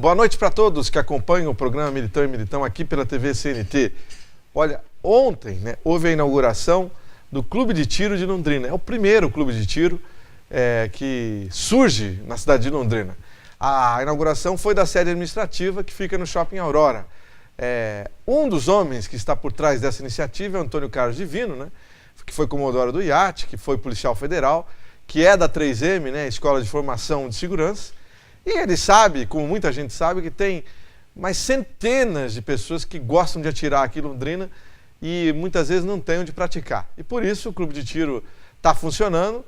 Boa noite para todos que acompanham o programa Militão e Militão aqui pela TV CNT. Olha, ontem houve a inauguração do Clube de Tiro de Londrina. É o primeiro clube de tiro que surge na cidade de Londrina. A inauguração foi da sede administrativa que fica no Shopping Aurora. Um dos homens que está por trás dessa iniciativa é o Antônio Carlos Divino, que foi comodoro do IAT, que foi policial federal, que é da 3M, Escola de Formação de Segurança. E ele sabe, como muita gente sabe, que tem mais centenas de pessoas que gostam de atirar aqui em Londrina e muitas vezes não têm onde praticar. E por isso o clube de tiro está funcionando,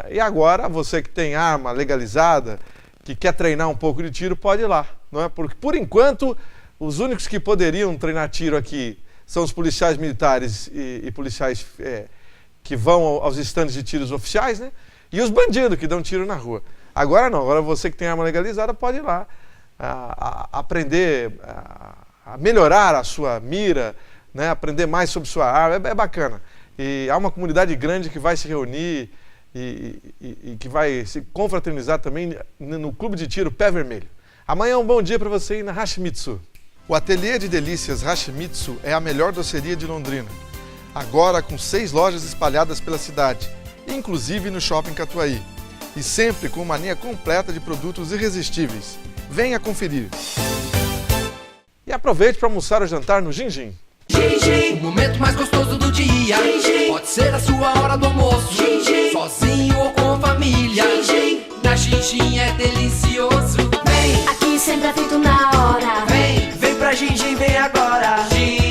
E agora você que tem arma legalizada, que quer treinar um pouco de tiro, pode ir lá, Porque por enquanto os únicos que poderiam treinar tiro aqui são os policiais militares e policiais que vão aos estandes de tiros oficiais, E os bandidos que dão tiro na rua. Agora não, agora você que tem arma legalizada pode ir lá aprender a melhorar a sua mira, aprender mais sobre sua arma, é bacana. E há uma comunidade grande que vai se reunir e que vai se confraternizar também no Clube de Tiro Pé Vermelho. Amanhã é um bom dia para você ir na Hashimitsu. O Ateliê de Delícias Hashimitsu é a melhor doceria de Londrina. Agora com 6 lojas espalhadas pela cidade, inclusive no Shopping Catuaí. E sempre com uma linha completa de produtos irresistíveis. Venha conferir. E aproveite para almoçar ou jantar no Gin-Gin. Gin-Gin, o momento mais gostoso do dia. Gin-Gin, pode ser a sua hora do almoço. Gin-Gin, sozinho ou com família. Gin-Gin, na Gin-Gin é delicioso. Vem, aqui sempre é feito na hora. Vem pra Gin-Gin, vem agora. Gin-Gin,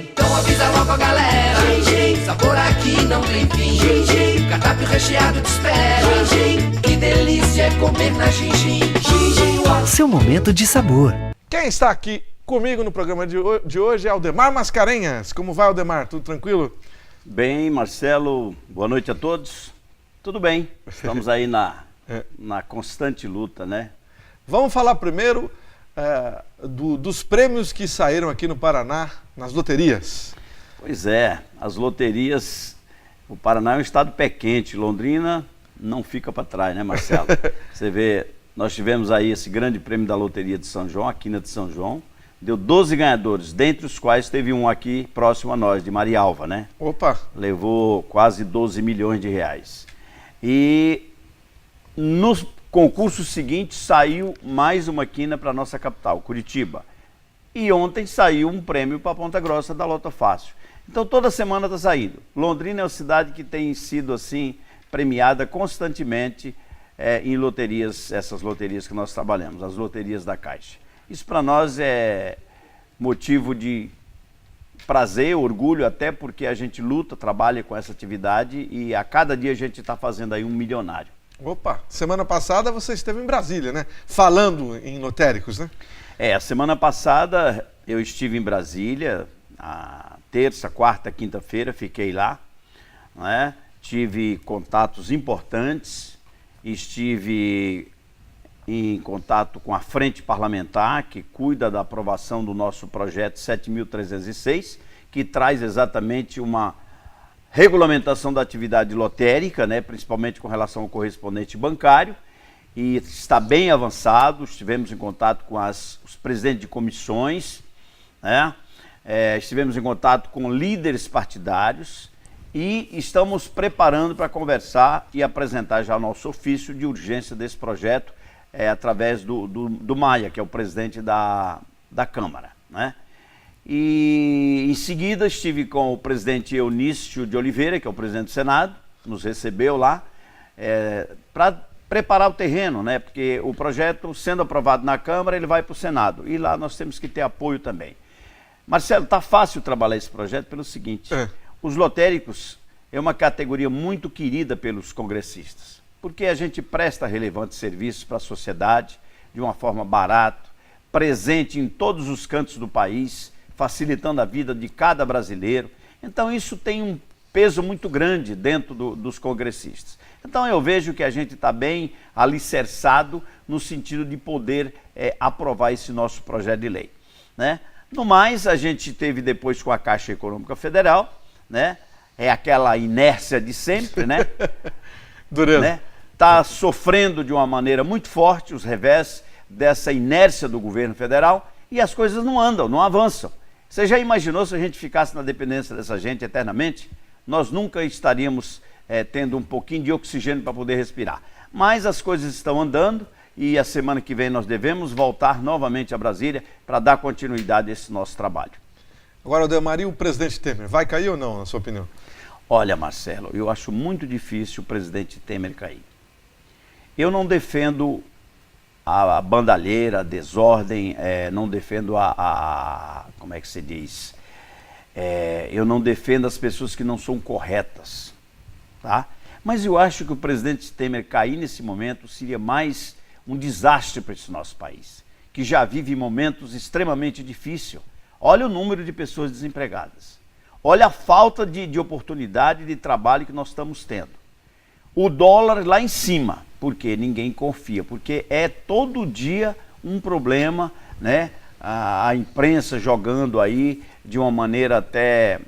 então avisa logo a galera. Gin-Gin, sabor aqui não tem fim. Gin-Gin, cardápio recheado te espera. Gin-Gin, que delícia é comer na Gin-Gin. Gin-Gin, seu momento de sabor. Quem está aqui comigo no programa de hoje é Aldemar Mascarenhas. Como vai, Aldemar? Tudo tranquilo? Bem, Marcelo, boa noite a todos. Tudo bem, estamos aí na constante luta, Vamos falar primeiro dos prêmios que saíram aqui no Paraná, nas loterias. Pois é, as loterias, o Paraná é um estado pé quente, Londrina não fica para trás, Marcelo? Você vê, nós tivemos aí esse grande prêmio da loteria de São João, a Quina de São João, deu 12 ganhadores, dentre os quais teve um aqui próximo a nós, de Marialva, Opa! Levou quase 12 milhões de reais. E no concurso seguinte saiu mais uma quina para a nossa capital, Curitiba. E ontem saiu um prêmio para Ponta Grossa da Loto Fácil. Então toda semana está saindo. Londrina é uma cidade que tem sido assim premiada constantemente em loterias, essas loterias que nós trabalhamos, as loterias da Caixa. Isso para nós é motivo de prazer, orgulho, até porque a gente luta, trabalha com essa atividade e a cada dia a gente está fazendo aí um milionário. Opa, semana passada você esteve em Brasília, Falando em lotéricos, A semana passada eu estive em Brasília, a terça, quarta, quinta-feira, fiquei lá, Tive contatos importantes, estive em contato com a Frente Parlamentar, que cuida da aprovação do nosso projeto 7.306, que traz exatamente uma regulamentação da atividade lotérica, principalmente com relação ao correspondente bancário, e está bem avançado. Estivemos em contato com os presidentes de comissões, estivemos em contato com líderes partidários e estamos preparando para conversar e apresentar já o nosso ofício de urgência desse projeto através do Maia, que é o presidente da Câmara, E em seguida estive com o presidente Eunício de Oliveira, que é o presidente do Senado, nos recebeu lá para preparar o terreno, Porque o projeto, sendo aprovado na Câmara, ele vai para o Senado e lá nós temos que ter apoio também. Marcelo, está fácil trabalhar esse projeto pelo seguinte, os lotéricos é uma categoria muito querida pelos congressistas, porque a gente presta relevantes serviços para a sociedade de uma forma barata, presente em todos os cantos do país, facilitando a vida de cada brasileiro. Então isso tem um peso muito grande dentro dos congressistas. Então eu vejo que a gente está bem alicerçado no sentido de poder aprovar esse nosso projeto de lei, No mais, a gente teve depois com a Caixa Econômica Federal, É aquela inércia de sempre, Dureza. está sofrendo de uma maneira muito forte os revés dessa inércia do governo federal e as coisas não andam, não avançam. Você já imaginou se a gente ficasse na dependência dessa gente eternamente? Nós nunca estaríamos tendo um pouquinho de oxigênio para poder respirar. Mas as coisas estão andando e a semana que vem nós devemos voltar novamente a Brasília para dar continuidade a esse nosso trabalho. Agora, Odemar, e o presidente Temer, vai cair ou não, na sua opinião? Olha, Marcelo, eu acho muito difícil o presidente Temer cair. Eu não defendo a bandalheira, a desordem, não defendo como é que se diz? Eu não defendo as pessoas que não são corretas, tá? Mas eu acho que o presidente Temer cair nesse momento seria mais um desastre para esse nosso país, que já vive momentos extremamente difíceis. Olha o número de pessoas desempregadas. Olha a falta de oportunidade de trabalho que nós estamos tendo. O dólar lá em cima, porque ninguém confia, porque é todo dia um problema, né? A imprensa jogando aí de uma maneira até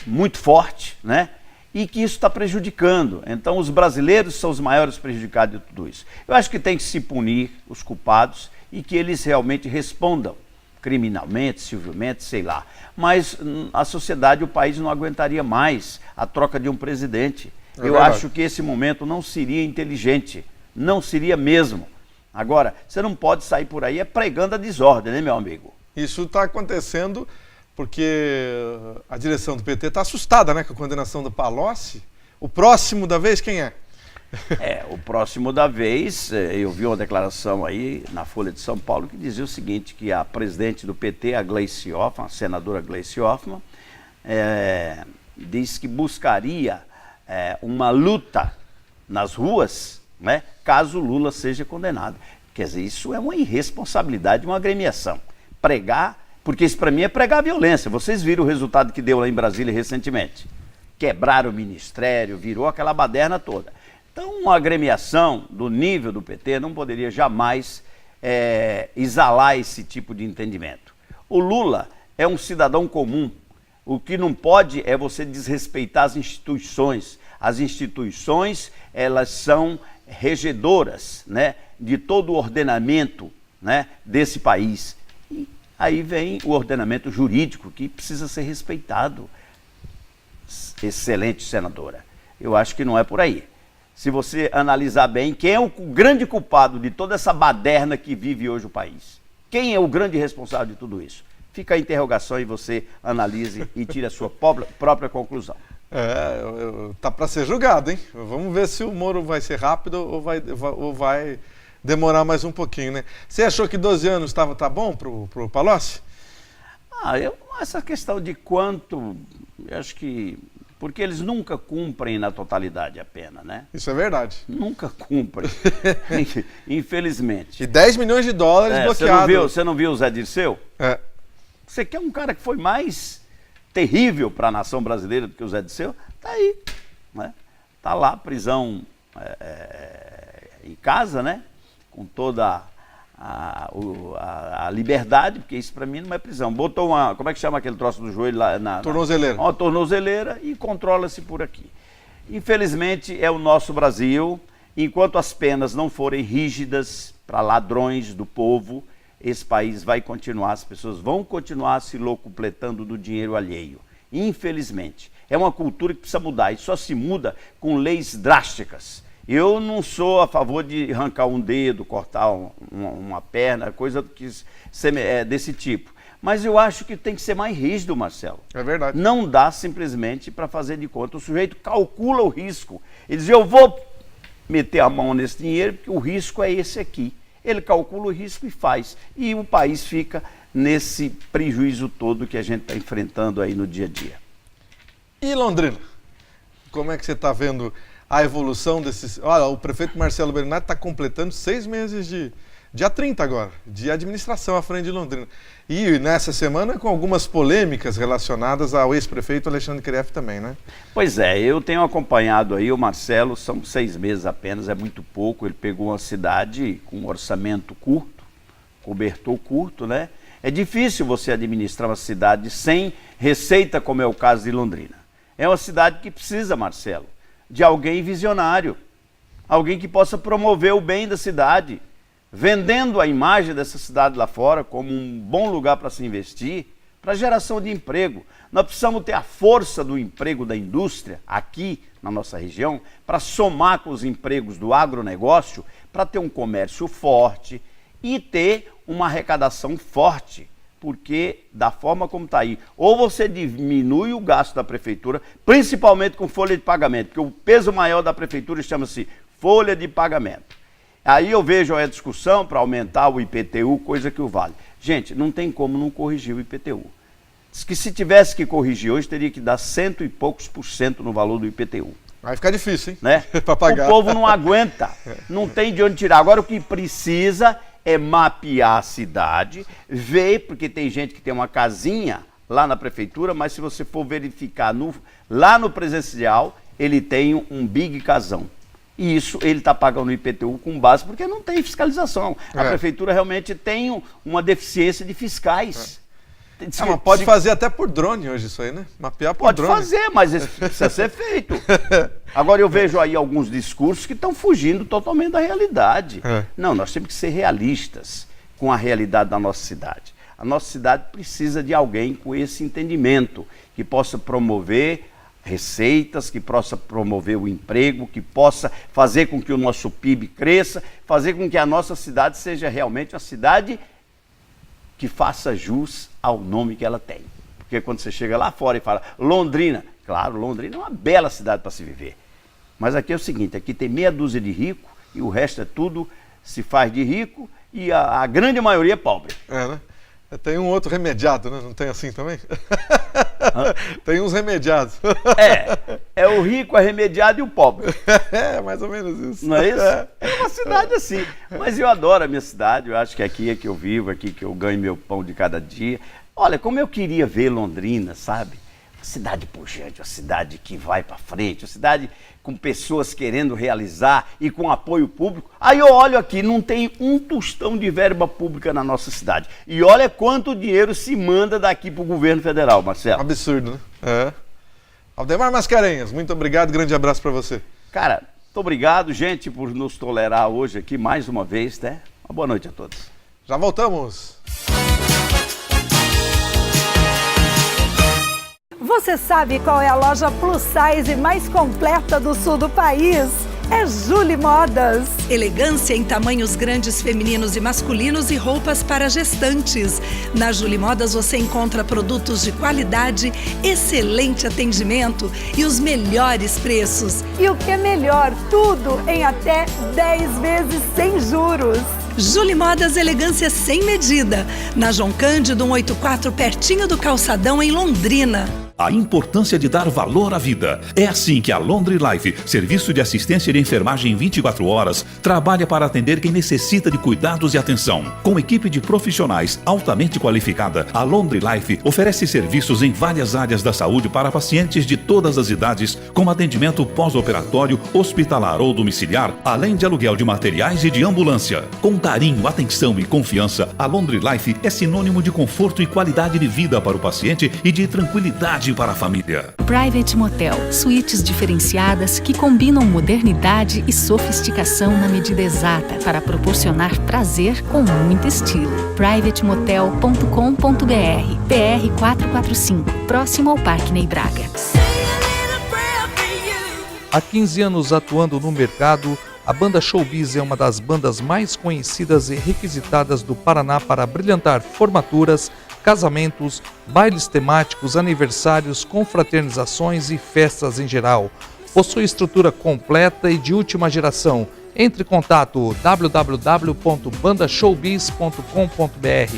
muito forte, né? E que isso está prejudicando. Então os brasileiros são os maiores prejudicados de tudo isso. Eu acho que tem que se punir os culpados e que eles realmente respondam criminalmente, civilmente, sei lá. Mas a sociedade, o país não aguentaria mais a troca de um presidente. Eu acho que esse momento não seria inteligente, não seria mesmo. Agora, você não pode sair por aí pregando a desordem, né, meu amigo? Isso está acontecendo porque a direção do PT está assustada, né, com a condenação do Palocci. O próximo da vez, quem é? O próximo da vez, eu vi uma declaração aí na Folha de São Paulo que dizia o seguinte, que a presidente do PT, a Gleice Hoffmann, a senadora Gleice Hoffmann, disse que buscaria uma luta nas ruas, né, caso Lula seja condenado. Quer dizer, isso é uma irresponsabilidade de uma agremiação. Pregar, porque isso para mim é pregar violência. Vocês viram o resultado que deu lá em Brasília recentemente. Quebraram o ministério, virou aquela baderna toda. Então, uma agremiação do nível do PT não poderia jamais exalar esse tipo de entendimento. O Lula é um cidadão comum. O que não pode é você desrespeitar as instituições. As instituições, elas são regedoras, né, de todo o ordenamento, né, desse país. E aí vem o ordenamento jurídico, que precisa ser respeitado. Excelente senadora. Eu acho que não é por aí. Se você analisar bem, quem é o grande culpado de toda essa baderna que vive hoje o país? Quem é o grande responsável de tudo isso? Fica a interrogação e você analise e tire a sua própria conclusão. Tá para ser julgado, hein? Vamos ver se o Moro vai ser rápido ou vai demorar mais um pouquinho, né? Você achou que 12 anos tá bom pro Palocci? Essa questão de quanto, eu acho que... Porque eles nunca cumprem na totalidade a pena, né? Isso é verdade. Nunca cumprem, infelizmente. E 10 milhões de dólares bloqueados. Você não viu o Zé Dirceu? Você quer um cara que foi mais terrível para a nação brasileira do que o Zé Dirceu? Tá aí, né? Tá lá, prisão em casa, né? Com toda a liberdade, porque isso para mim não é prisão. Botou como é que chama aquele troço do joelho lá? Tornozeleira. Uma tornozeleira e controla-se por aqui. Infelizmente é o nosso Brasil, enquanto as penas não forem rígidas para ladrões do povo, esse país vai continuar, as pessoas vão continuar se locupletando do dinheiro alheio. Infelizmente. É uma cultura que precisa mudar e só se muda com leis drásticas. Eu não sou a favor de arrancar um dedo, cortar uma perna, coisa desse tipo. Mas eu acho que tem que ser mais rígido, Marcelo. É verdade. Não dá simplesmente para fazer de conta. O sujeito calcula o risco. Ele diz, eu vou meter a mão nesse dinheiro porque o risco é esse aqui. Ele calcula o risco e faz. E o país fica nesse prejuízo todo que a gente está enfrentando aí no dia a dia. E Londrina? Como é que você está vendo a evolução desses... Olha, o prefeito Marcelo Bernardo está completando 6 meses dia 30 agora, de administração à frente de Londrina. E nessa semana com algumas polêmicas relacionadas ao ex-prefeito Alexandre Krief também, né? Pois é, eu tenho acompanhado aí o Marcelo, são 6 meses apenas, é muito pouco. Ele pegou uma cidade com um orçamento curto, cobertor curto, né? É difícil você administrar uma cidade sem receita, como é o caso de Londrina. É uma cidade que precisa, Marcelo, de alguém visionário. alguém que possa promover o bem da cidade, vendendo a imagem dessa cidade lá fora como um bom lugar para se investir, para geração de emprego. Nós precisamos ter a força do emprego da indústria aqui na nossa região para somar com os empregos do agronegócio, para ter um comércio forte e ter uma arrecadação forte. Porque da forma como está aí, ou você diminui o gasto da prefeitura, principalmente com folha de pagamento, porque o peso maior da prefeitura chama-se folha de pagamento. Aí eu vejo a discussão para aumentar o IPTU, coisa que o vale. Gente, não tem como não corrigir o IPTU. Diz que se tivesse que corrigir hoje, teria que dar 100 e poucos % no valor do IPTU. Vai ficar difícil, hein? Né? Para pagar. O povo não aguenta, não tem de onde tirar. Agora o que precisa é mapear a cidade, ver, porque tem gente que tem uma casinha lá na prefeitura, mas se você for verificar lá no presencial, ele tem um big casão. E isso ele está pagando o IPTU com base, porque não tem fiscalização. A prefeitura realmente tem uma deficiência de fiscais. Mas pode fazer até por drone hoje isso aí, né? Mapear por drone. Pode fazer, mas isso precisa ser feito. Agora eu vejo aí alguns discursos que estão fugindo totalmente da realidade. Não, nós temos que ser realistas com a realidade da nossa cidade. A nossa cidade precisa de alguém com esse entendimento, que possa promover receitas, que possa promover o emprego, que possa fazer com que o nosso PIB cresça, fazer com que a nossa cidade seja realmente uma cidade que faça jus ao nome que ela tem. Porque quando você chega lá fora e fala Londrina, claro, Londrina é uma bela cidade para se viver. Mas aqui é o seguinte, aqui tem meia dúzia de rico e o resto é tudo se faz de rico e a grande maioria é pobre. Né? Tem um outro remediado, né? Não tem assim também? Tem uns remediados. É o rico, a remediado e o pobre. É, mais ou menos isso. Não é isso? É uma cidade assim. Mas eu adoro a minha cidade, eu acho que aqui é que eu vivo, aqui que eu ganho meu pão de cada dia. Olha, como eu queria ver Londrina, sabe? Uma cidade pujante, uma cidade que vai para frente, uma cidade com pessoas querendo realizar e com apoio público. Aí eu olho aqui, não tem um tostão de verba pública na nossa cidade. E olha quanto dinheiro se manda daqui para o governo federal, Marcelo. Absurdo, né? Aldemar Mascarenhas, muito obrigado, grande abraço para você. Cara, muito obrigado, gente, por nos tolerar hoje aqui mais uma vez, né? Uma boa noite a todos. Já voltamos. Você sabe qual é a loja plus size mais completa do sul do país? É Julie Modas. Elegância em tamanhos grandes femininos e masculinos e roupas para gestantes. Na Julie Modas você encontra produtos de qualidade, excelente atendimento e os melhores preços. E o que é melhor, tudo em até 10 vezes sem juros. Julie Modas Elegância sem medida. Na João Cândido 184, pertinho do Calçadão, em Londrina. A importância de dar valor à vida. É assim que a Londri Life, serviço de assistência de enfermagem 24 horas, trabalha para atender quem necessita de cuidados e atenção. Com equipe de profissionais altamente qualificada, a Londri Life oferece serviços em várias áreas da saúde para pacientes de todas as idades, com atendimento pós-operatório, hospitalar ou domiciliar, além de aluguel de materiais e de ambulância. Com carinho, atenção e confiança, a Londri Life é sinônimo de conforto e qualidade de vida para o paciente e de tranquilidade para a família. Private Motel, suítes diferenciadas que combinam modernidade e sofisticação na medida exata para proporcionar prazer com muito estilo. privatemotel.com.br, PR 445, próximo ao Parque Ney Braga. Há 15 anos atuando no mercado, a banda Showbiz é uma das bandas mais conhecidas e requisitadas do Paraná para brilhantar formaturas, casamentos, bailes temáticos, aniversários, confraternizações e festas em geral. Possui estrutura completa e de última geração. Entre em contato www.bandashowbiz.com.br.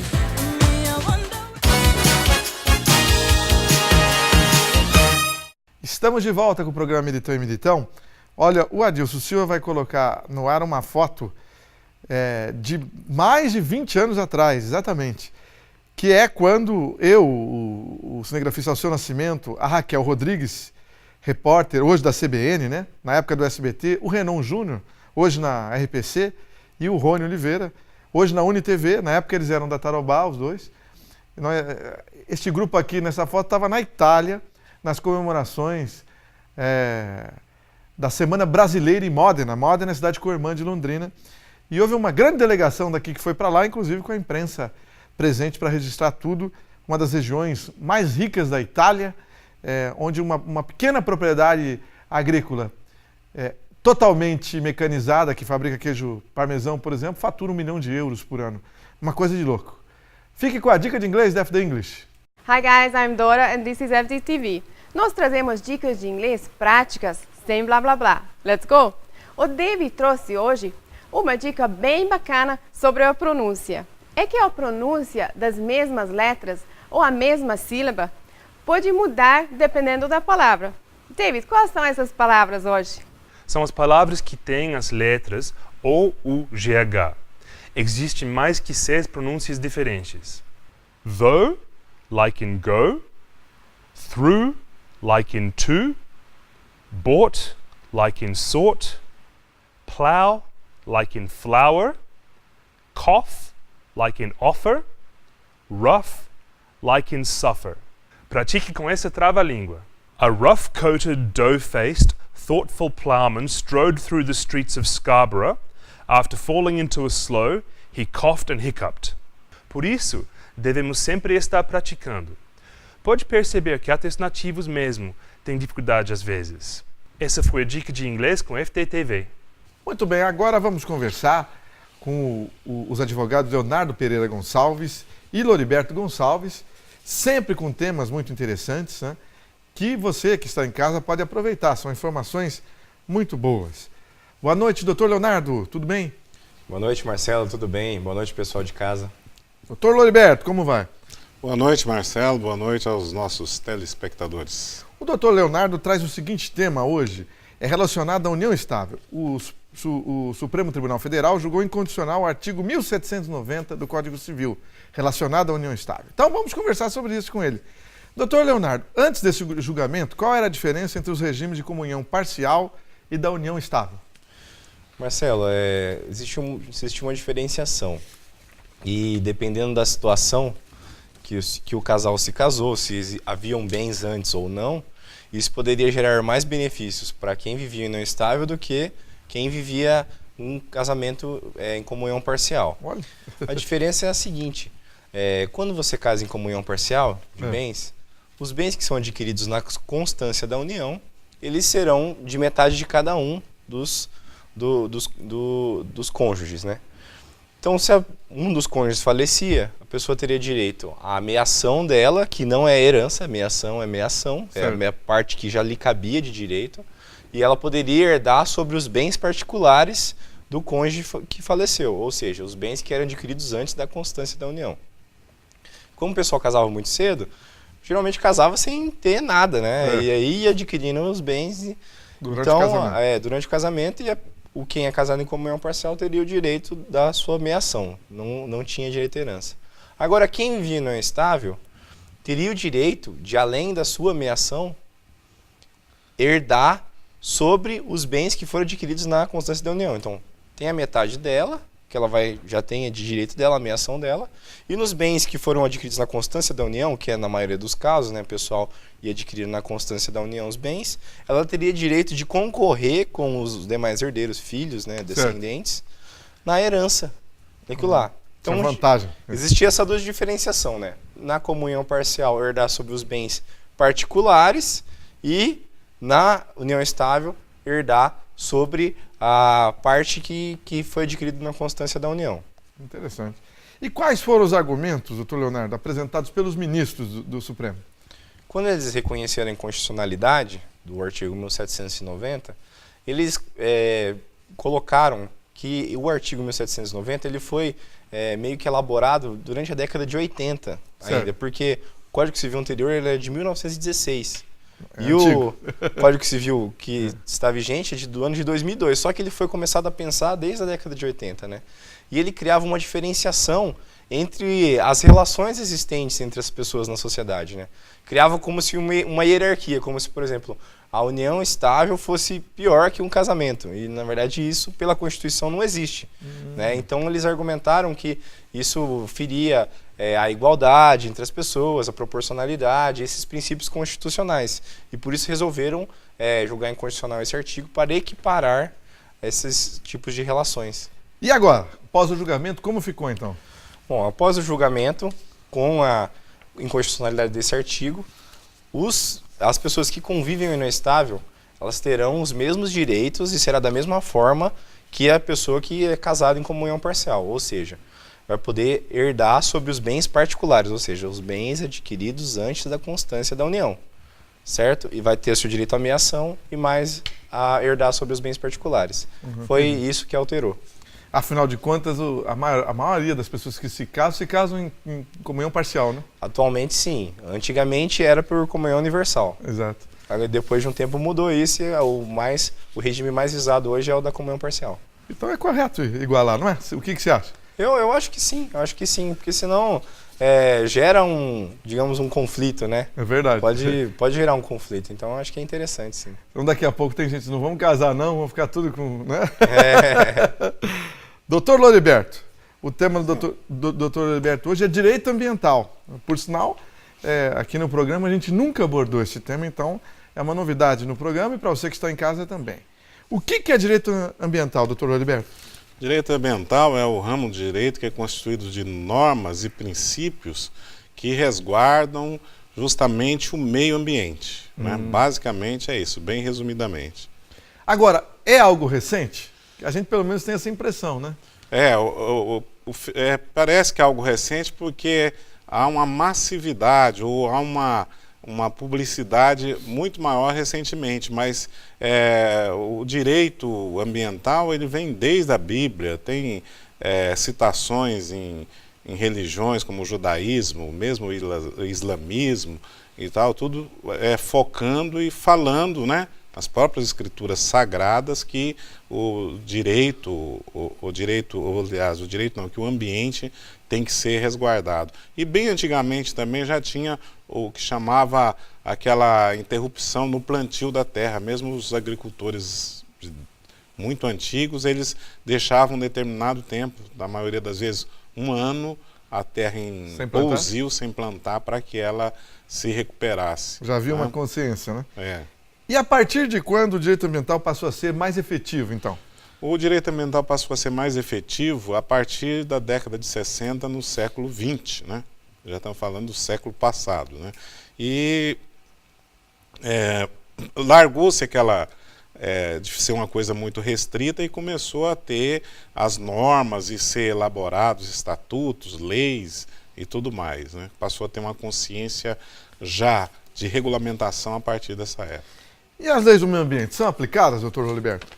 Estamos de volta com o programa Militão e Militão. Olha, o Adilson Silva vai colocar no ar uma foto de mais de 20 anos atrás, exatamente. Que é quando eu, o cinegrafista Alceu Nascimento, a Raquel Rodrigues, repórter, hoje da CBN, né? Na época do SBT, o Renan Júnior, hoje na RPC, e o Rony Oliveira, hoje na UniTV, na época eles eram da Tarobá, os dois. Este grupo aqui nessa foto estava na Itália, nas comemorações da Semana Brasileira em Módena. Módena é a cidade co-irmã de Londrina. E houve uma grande delegação daqui que foi para lá, inclusive com a imprensa presente para registrar tudo. Uma das regiões mais ricas da Itália, onde uma pequena propriedade agrícola totalmente mecanizada, que fabrica queijo parmesão, por exemplo, fatura €1 milhão por ano. Uma coisa de louco. Fique com a dica de inglês da FD English. Hi guys, I'm Dora and this is FD TV. Nós trazemos dicas de inglês práticas, sem blá blá blá. Let's go! O David trouxe hoje uma dica bem bacana sobre a pronúncia. É que a pronúncia das mesmas letras ou a mesma sílaba pode mudar dependendo da palavra. David, quais são essas palavras hoje? São as palavras que têm as letras O, U, GH. Existem mais que 6 pronúncias diferentes. Though, like in go. Through, like in to. Bought, like in sought. Plow, like in flower. Cough, like in offer. Rough, like in suffer. Pratique com essa trava-língua. A rough-coated, dough-faced, thoughtful ploughman strode through the streets of Scarborough. After falling into a slough, he coughed and hiccuped. Por isso, devemos sempre estar praticando. Pode perceber que até os nativos mesmo têm dificuldade às vezes. Essa foi a dica de inglês com FTTV. Muito bem, agora vamos conversar com os advogados Leonardo Pereira Gonçalves e Loriberto Gonçalves, sempre com temas muito interessantes, né, que você que está em casa pode aproveitar. São informações muito boas. Boa noite, doutor Leonardo, tudo bem? Boa noite, Marcelo, tudo bem? Boa noite, pessoal de casa. Doutor Loriberto, como vai? Boa noite, Marcelo, boa noite aos nossos telespectadores. O doutor Leonardo traz o seguinte tema hoje, é relacionado à união estável. O Supremo Tribunal Federal julgou incondicional o artigo 1790 do Código Civil, relacionado à união estável. Então vamos conversar sobre isso com ele. Doutor Leonardo, antes desse julgamento, qual era a diferença entre os regimes de comunhão parcial e da união estável? Marcelo, existe uma diferenciação. E dependendo da situação que o casal se casou, se haviam bens antes ou não, isso poderia gerar mais benefícios para quem vivia em união estável do que quem vivia um casamento em comunhão parcial. Olha. A diferença é a seguinte, quando você casa em comunhão parcial de bens, os bens que são adquiridos na constância da união, eles serão de metade de cada um dos cônjuges, né? Então, se um dos cônjuges falecia, a pessoa teria direito à meação dela, que não é herança, meação, é a parte que já lhe cabia de direito, e ela poderia herdar sobre os bens particulares do cônjuge que faleceu, ou seja, os bens que eram adquiridos antes da constância da união. Como o pessoal casava muito cedo, geralmente casava sem ter nada, né? E aí ia adquirindo os bens durante o casamento, e quem é casado em comunhão parcial teria o direito da sua meação, não tinha direito à herança. Agora, quem vivia em união estável teria o direito de, além da sua meação, herdar sobre os bens que foram adquiridos na constância da união. Então, tem a metade dela, que ela já tem de direito dela, a meação dela, e nos bens que foram adquiridos na constância da união, que é na maioria dos casos, né, o pessoal ia adquirir na constância da união os bens, ela teria direito de concorrer com os demais herdeiros, filhos, né, descendentes, na herança. Aquilo lá. Então, vantagem. Existia essa dúvida de diferenciação, né? Na comunhão parcial, herdar sobre os bens particulares, e na união estável, herdar sobre a parte que foi adquirida na constância da união. Interessante. E quais foram os argumentos, doutor Leonardo, apresentados pelos ministros do Supremo? Quando eles reconheceram a inconstitucionalidade do artigo 1790, eles colocaram que o artigo 1790 ele foi meio que elaborado durante a década de 80 ainda, porque o Código Civil anterior ele é de 1916. E o Código Civil que está vigente é do ano de 2002, só que ele foi começado a pensar desde a década de 80, né? E ele criava uma diferenciação entre as relações existentes entre as pessoas na sociedade, né? Criava como se uma hierarquia, como se, por exemplo, a união estável fosse pior que um casamento. E, na verdade, isso, pela Constituição, não existe. Né? Então, eles argumentaram que isso feria a igualdade entre as pessoas, a proporcionalidade, esses princípios constitucionais. E por isso resolveram julgar inconstitucional esse artigo para equiparar esses tipos de relações. E agora, após o julgamento, como ficou então? Bom, após o julgamento, com a inconstitucionalidade desse artigo, as pessoas que convivem em união estável, elas terão os mesmos direitos e será da mesma forma que a pessoa que é casada em comunhão parcial, ou seja, vai poder herdar sobre os bens particulares, ou seja, os bens adquiridos antes da constância da união, certo? E vai ter o seu direito à meação e mais a herdar sobre os bens particulares. Foi isso que alterou. Afinal de contas, a maioria das pessoas que se casam em comunhão parcial, né? Atualmente, sim. Antigamente era por comunhão universal. Exato. Depois de um tempo mudou isso e o regime mais visado hoje é o da comunhão parcial. Então é correto igualar, não é? O que você acha? Eu acho que sim, porque senão gera digamos, um conflito, né? É verdade. Pode gerar um conflito, então eu acho que é interessante, sim. Então daqui a pouco tem gente, não vamos casar não, vamos ficar tudo com, né? Doutor Loriberto, o tema do doutor Loriberto hoje é direito ambiental. Por sinal, aqui no programa a gente nunca abordou esse tema, então é uma novidade no programa e para você que está em casa também. O que é direito ambiental, doutor Loriberto? Direito ambiental é o ramo de direito que é constituído de normas e princípios que resguardam justamente o meio ambiente. Né? Basicamente é isso, bem resumidamente. Agora, é algo recente? A gente pelo menos tem essa impressão, né? Parece que é algo recente porque há uma massividade ou há uma publicidade muito maior recentemente, mas o direito ambiental ele vem desde a Bíblia, tem citações em religiões como o judaísmo, mesmo o islamismo e tal, tudo focando e falando, né, nas próprias escrituras sagradas que que o ambiente tem que ser resguardado. E bem antigamente também já tinha o que chamava aquela interrupção no plantio da terra. Mesmo os agricultores muito antigos, eles deixavam um determinado tempo, na maioria das vezes 1 ano, a terra em pousio, sem plantar, para que ela se recuperasse. Já havia uma consciência, né? É. E a partir de quando o direito ambiental passou a ser mais efetivo, então? O direito ambiental passou a ser mais efetivo a partir da década de 60, no século XX, né? Já estamos falando do século passado, né? E largou-se aquela de ser uma coisa muito restrita e começou a ter as normas e ser elaborados estatutos, leis e tudo mais, né? Passou a ter uma consciência já de regulamentação a partir dessa época. E as leis do meio ambiente são aplicadas, doutor Loriberto?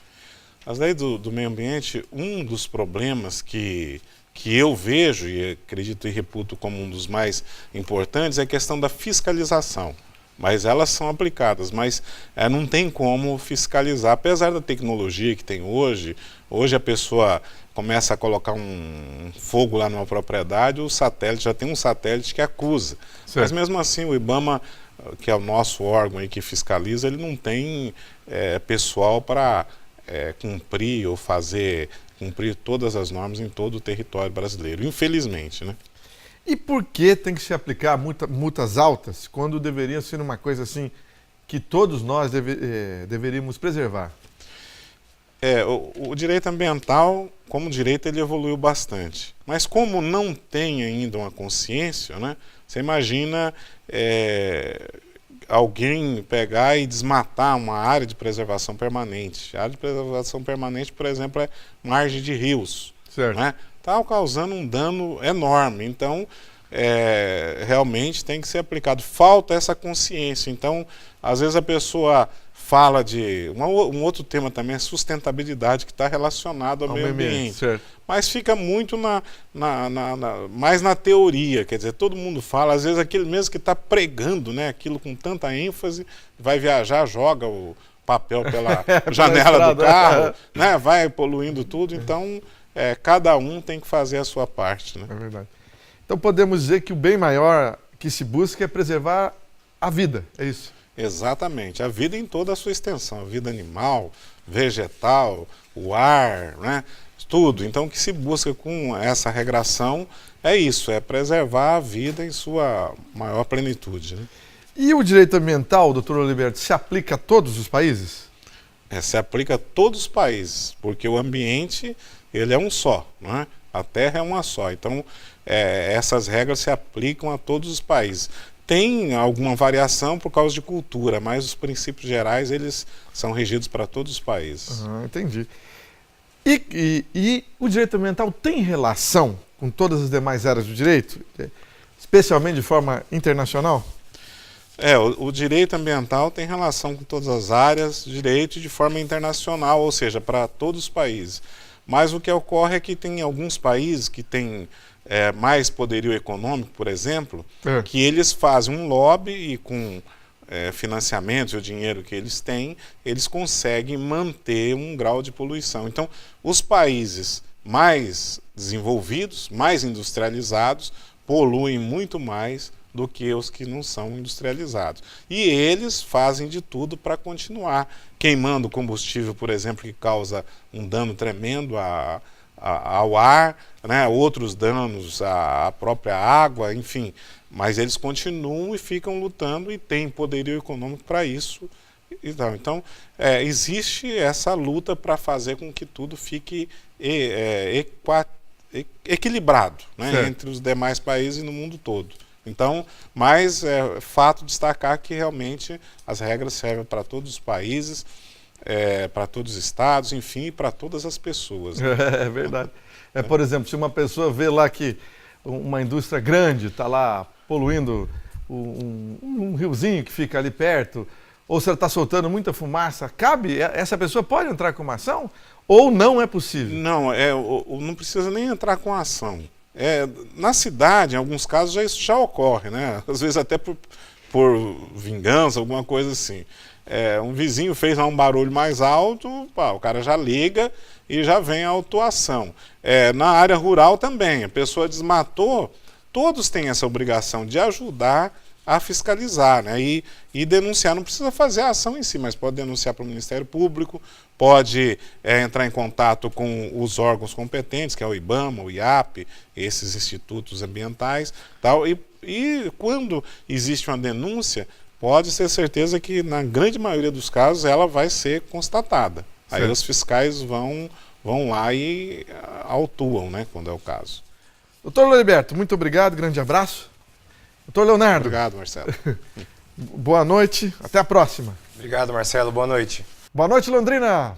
As leis do meio ambiente, um dos problemas que eu vejo e acredito e reputo como um dos mais importantes é a questão da fiscalização. Mas elas são aplicadas, mas não tem como fiscalizar. Apesar da tecnologia que tem hoje a pessoa começa a colocar um fogo lá numa propriedade, o satélite, já tem um satélite que acusa. Certo. Mas mesmo assim o IBAMA, que é o nosso órgão aí que fiscaliza, ele não tem pessoal para cumprir ou cumprir todas as normas em todo o território brasileiro, infelizmente, né? E por que tem que se aplicar multas altas quando deveria ser uma coisa assim que todos nós deveríamos preservar? O direito ambiental, como direito, ele evoluiu bastante. Mas como não tem ainda uma consciência, né? Você imagina alguém pegar e desmatar uma área de preservação permanente. A área de preservação permanente, por exemplo, é margem de rios. Certo. Né? Está causando um dano enorme. Então, realmente tem que ser aplicado. Falta essa consciência. Então, às vezes a pessoa fala de... Um outro tema também é sustentabilidade, que está relacionado ao meio ambiente. Certo. Mas fica muito mais na teoria, quer dizer, todo mundo fala, às vezes aquele mesmo que está pregando, né, aquilo com tanta ênfase, vai viajar, joga o papel pela janela do carro, né, vai poluindo tudo, então cada um tem que fazer a sua parte. Né? É verdade. Então podemos dizer que o bem maior que se busca é preservar a vida, é isso? Exatamente, a vida em toda a sua extensão, a vida animal, vegetal, o ar, né? Tudo. Então, o que se busca com essa regração é isso, é preservar a vida em sua maior plenitude. Né? E o direito ambiental, doutor Oliberto, se aplica a todos os países? Se aplica a todos os países, porque o ambiente ele é um só, não é? A Terra é uma só. Então, essas regras se aplicam a todos os países. Tem alguma variação por causa de cultura, mas os princípios gerais eles são regidos para todos os países. Entendi. E o direito ambiental tem relação com todas as demais áreas do direito, especialmente de forma internacional? O direito ambiental tem relação com todas as áreas do direito de forma internacional, ou seja, para todos os países. Mas o que ocorre é que tem alguns países que têm mais poderio econômico, por exemplo, que eles fazem um lobby e com financiamentos e o dinheiro que eles têm, eles conseguem manter um grau de poluição. Então, os países mais desenvolvidos, mais industrializados, poluem muito mais do que os que não são industrializados. E eles fazem de tudo para continuar queimando combustível, por exemplo, que causa um dano tremendo ao ar, né? Outros danos à própria água, enfim. Mas eles continuam e ficam lutando e têm poderio econômico para isso. Então, existe essa luta para fazer com que tudo fique equilibrado, né? Entre os demais países e no mundo todo. Então, mas é fato destacar que realmente as regras servem para todos os países, para todos os estados, enfim, para todas as pessoas. Né? É verdade. Por exemplo, se uma pessoa vê lá que uma indústria grande está lá poluindo um riozinho que fica ali perto, ou se ela está soltando muita fumaça, essa pessoa pode entrar com uma ação ou não é possível? Não, não precisa nem entrar com a ação. Na cidade, em alguns casos, isso já ocorre, né? Às vezes até por vingança, alguma coisa assim. Um vizinho fez um barulho mais alto, o cara já liga e já vem a autuação. Na área rural também, a pessoa desmatou, todos têm essa obrigação de ajudar a fiscalizar, né? E denunciar, não precisa fazer a ação em si, mas pode denunciar para o Ministério Público, pode entrar em contato com os órgãos competentes, que é o IBAMA, o IAP, esses institutos ambientais, tal, e quando existe uma denúncia, pode ter certeza que na grande maioria dos casos ela vai ser constatada. Aí os fiscais vão lá e autuam, né, quando é o caso. Doutor Oliberto, muito obrigado, grande abraço. Doutor Leonardo. Obrigado, Marcelo. Boa noite, até a próxima. Obrigado, Marcelo, boa noite. Boa noite, Londrina.